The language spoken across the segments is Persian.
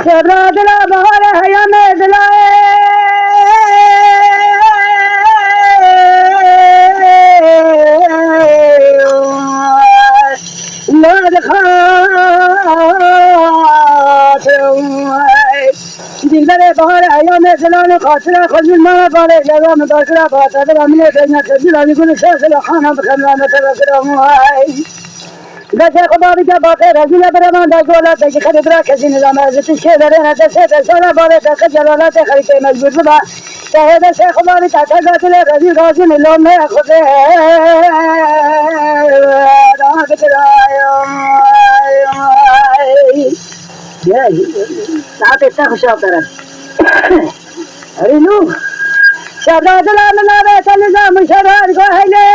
شبرا دلا بهار حیام دلا لاد دلبر بهار ایام دلان خاطر خود ما باره جوام داشته باشه در من دنیا تجربه میکنه شاید خانم بخمن متوکلم دست خدا بیچاره باقی رزیل برمان داشت که خرید را کسی نظام از تشکیل داره نتیجه دستان باره تک جلالات خرید مجبور بود شاید دست خدا بیچاره قاتل رزیل قاضی ملون خوده دام ساعت ایسا خوشحال دارم ارینو شبرا دلم نابت نظام شبر گوهیله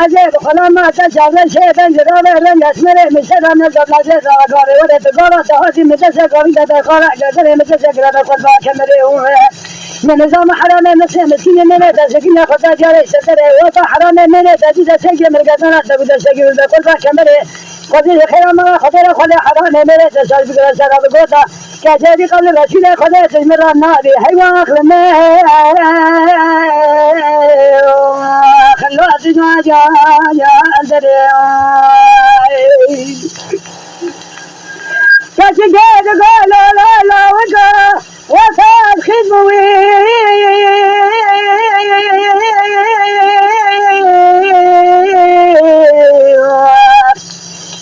أجيب خلا ما تجعل شيء بنجرا لين يسمر مشهد من جبل جزا قاري ولا تقارا تهدي متسق قاري تقارا جزر متسق لا تقول باكمل من نظام حرام مسكين من تسكين خدا جاري ستر وطا حرام من تجد سجل مرقدنا تبدا سجل تقول باكمل قضية خير ما خطر خلا حرام من تسال بقرا سرا بقوتا كجدي قبل رسول خدا تجمر النادي حيوان أخلنا خلوا تجمع يا أزري كشجاد قال لا لا وجا وفاد خدموي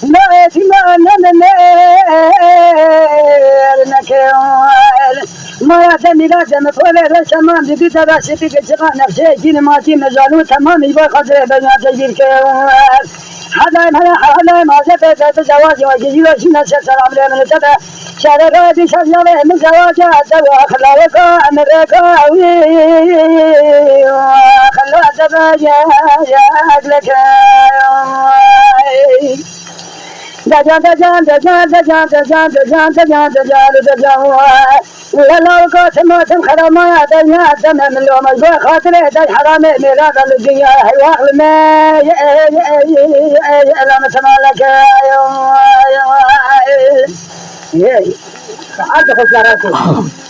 لا يتما ما يعتمد على مفعول السماء بديت راسيتي كجماعة نفسي جين ماتي مزالو تمام يبغى خاطر بين تجيب كيان هذا ما زبط تزواج وجزيرة شنا سلام لي من تبع شارع رادي شجرة من زواج دوا خلاك أمريك خلا زواج يا أجلك دجان دجان دجان دجان دجان دجان دجان دجان دجان ولو كاتم خرما دنيا دم من يوم الجوع خاطر دج حرام ميراث الدنيا حيوان ما لا متمالك يا عاد خسارته